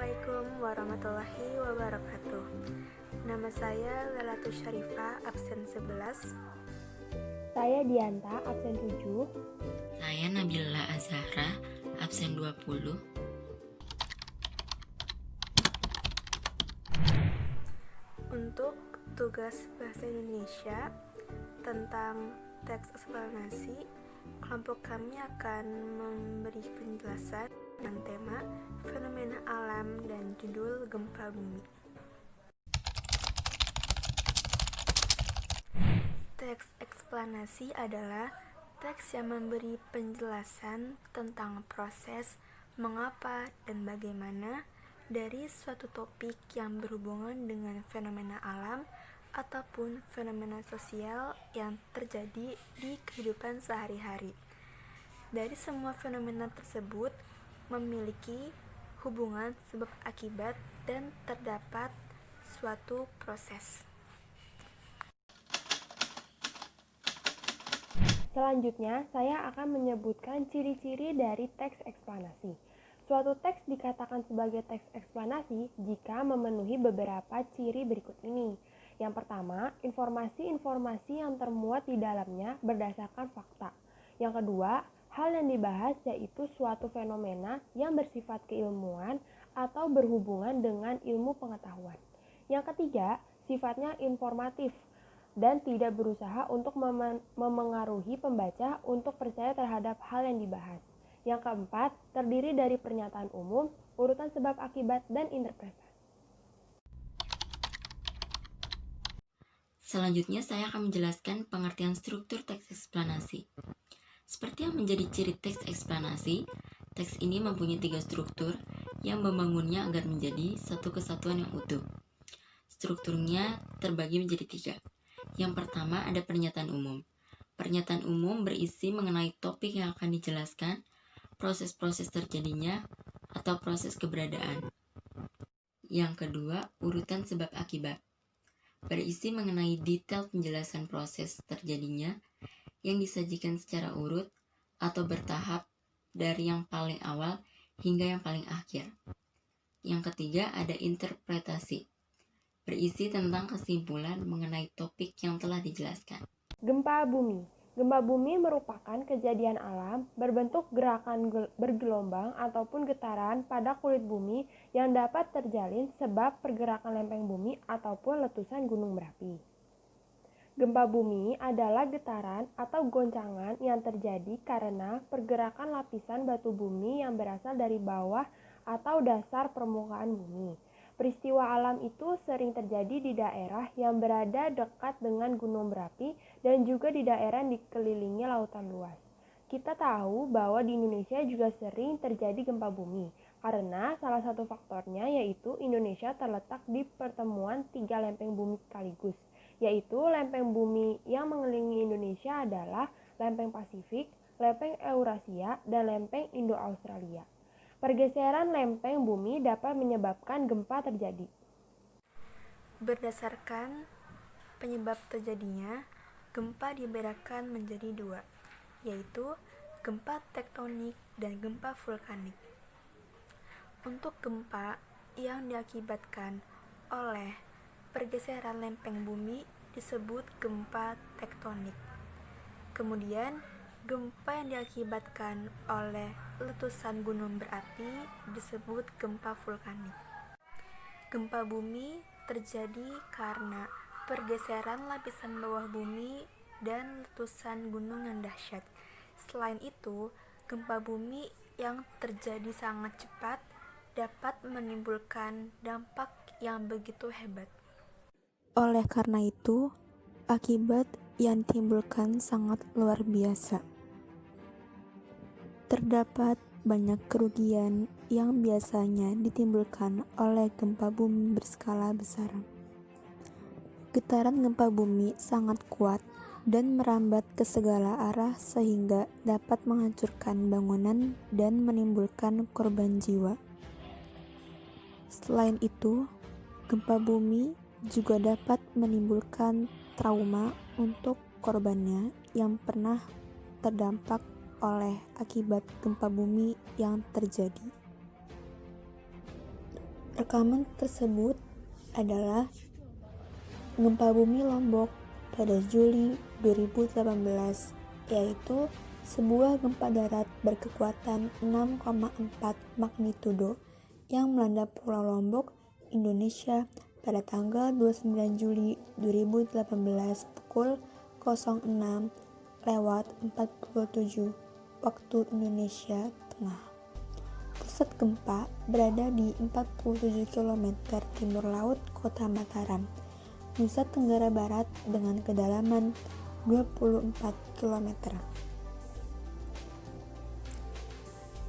Assalamualaikum warahmatullahi wabarakatuh. Nama saya Lelatus Syarifah, absen 11. Saya Dianta, absen 7. Saya Nabila Azahra, absen 20. Untuk tugas bahasa Indonesia tentang teks eksplanasi, kelompok kami akan memberi penjelasan dengan tema fenomena alam dan judul gempa bumi. Teks eksplanasi adalah teks yang memberi penjelasan tentang proses, mengapa, dan bagaimana dari suatu topik yang berhubungan dengan fenomena alam ataupun fenomena sosial yang terjadi di kehidupan sehari-hari. Dari semua fenomena tersebut memiliki hubungan sebab akibat dan terdapat suatu proses. Selanjutnya, saya akan menyebutkan ciri-ciri dari teks eksplanasi. Suatu teks dikatakan sebagai teks eksplanasi jika memenuhi beberapa ciri berikut ini. Yang pertama, informasi-informasi yang termuat di dalamnya berdasarkan fakta. Yang kedua, hal yang dibahas yaitu suatu fenomena yang bersifat keilmuan atau berhubungan dengan ilmu pengetahuan. Yang ketiga, sifatnya informatif dan tidak berusaha untuk memengaruhi pembaca untuk percaya terhadap hal yang dibahas. Yang keempat, terdiri dari pernyataan umum, urutan sebab akibat, dan interpretasi. Selanjutnya saya akan menjelaskan pengertian struktur teks eksplanasi. Seperti yang menjadi ciri teks eksplanasi, teks ini mempunyai 3 struktur yang membangunnya agar menjadi satu kesatuan yang utuh. Strukturnya terbagi menjadi 3. Yang pertama ada pernyataan umum. Pernyataan umum berisi mengenai topik yang akan dijelaskan, proses-proses terjadinya, atau proses keberadaan. Yang kedua, urutan sebab akibat. Berisi mengenai detail penjelasan proses terjadinya yang disajikan secara urut atau bertahap dari yang paling awal hingga yang paling akhir. Yang ketiga, ada interpretasi. Berisi tentang kesimpulan mengenai topik yang telah dijelaskan. Gempa bumi. Gempa bumi merupakan kejadian alam berbentuk gerakan bergelombang ataupun getaran pada kulit bumi yang dapat terjalin sebab pergerakan lempeng bumi ataupun letusan gunung berapi. Gempa bumi adalah getaran atau goncangan yang terjadi karena pergerakan lapisan batu bumi yang berasal dari bawah atau dasar permukaan bumi. Peristiwa alam itu sering terjadi di daerah yang berada dekat dengan gunung berapi dan juga di daerah yang dikelilingi lautan luas. Kita tahu bahwa di Indonesia juga sering terjadi gempa bumi, karena salah satu faktornya yaitu Indonesia terletak di pertemuan 3 lempeng bumi sekaligus, yaitu lempeng bumi yang mengelilingi Indonesia adalah lempeng Pasifik, lempeng Eurasia, dan lempeng Indo-Australia. Pergeseran lempeng bumi dapat menyebabkan gempa terjadi. Berdasarkan penyebab terjadinya, gempa dibedakan menjadi 2, yaitu gempa tektonik dan gempa vulkanik. Untuk gempa yang diakibatkan oleh pergeseran lempeng bumi disebut gempa tektonik. Kemudian, gempa yang diakibatkan oleh letusan gunung berapi disebut gempa vulkanik. Gempa bumi terjadi karena pergeseran lapisan bawah bumi dan letusan gunung yang dahsyat. Selain itu, gempa bumi yang terjadi sangat cepat dapat menimbulkan dampak yang begitu hebat. Oleh karena itu, akibat yang ditimbulkan sangat luar biasa. Terdapat banyak kerugian yang biasanya ditimbulkan oleh gempa bumi berskala besar. Getaran gempa bumi sangat kuat dan merambat ke segala arah sehingga dapat menghancurkan bangunan dan menimbulkan korban jiwa. Selain itu, gempa bumi juga dapat menimbulkan trauma untuk korbannya yang pernah terdampak oleh akibat gempa bumi yang terjadi. Rekaman tersebut adalah gempa bumi Lombok pada Juli 2018, yaitu sebuah gempa darat berkekuatan 6,4 magnitudo yang melanda Pulau Lombok, Indonesia pada tanggal 29 Juli 2018 pukul 06:47 waktu Indonesia Tengah. Pusat gempa berada di 47 km timur laut Kota Mataram, Nusa Tenggara Barat dengan kedalaman 24 km.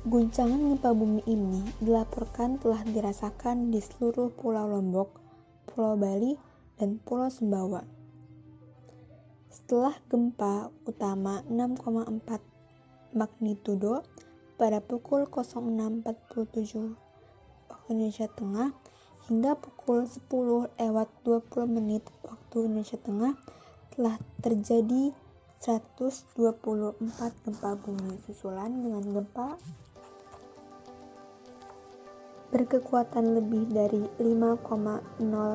Guncangan gempa bumi ini dilaporkan telah dirasakan di seluruh Pulau Lombok, Pulau Bali, dan Pulau Sumbawa. Setelah gempa utama 6,4 magnitudo pada pukul 06.47 waktu Indonesia Tengah hingga pukul 10:20 waktu Indonesia Tengah telah terjadi 124 gempa bumi susulan dengan gempa berkekuatan lebih dari 5,0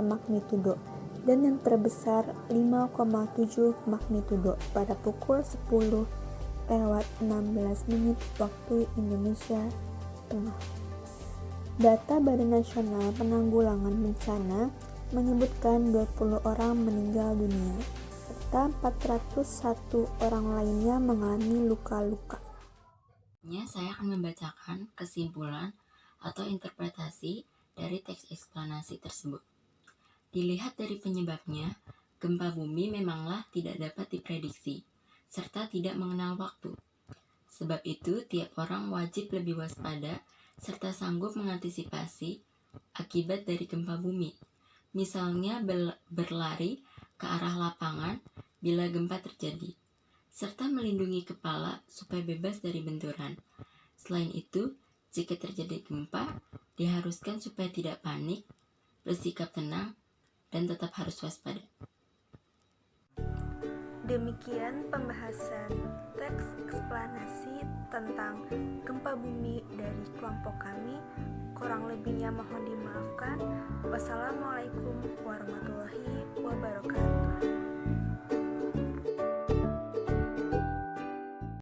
magnitudo dan yang terbesar 5,7 magnitudo pada pukul 10:16 waktu Indonesia Tengah. Data Badan Nasional Penanggulangan Bencana menyebutkan 20 orang meninggal dunia serta 401 orang lainnya mengalami luka-luka. Saya akan membacakan kesimpulan atau interpretasi dari teks eksplanasi tersebut. Dilihat dari penyebabnya, gempa bumi memanglah tidak dapat diprediksi, serta tidak mengenal waktu. Sebab itu, tiap orang wajib lebih waspada, serta sanggup mengantisipasi akibat dari gempa bumi. Misalnya berlari ke arah lapangan bila gempa terjadi, serta melindungi kepala supaya bebas dari benturan. Selain itu, jika terjadi gempa, diharuskan supaya tidak panik, bersikap tenang, dan tetap harus waspada. Demikian pembahasan teks eksplanasi tentang gempa bumi dari kelompok kami. Kurang lebihnya mohon dimaafkan. Wassalamualaikum warahmatullahi wabarakatuh.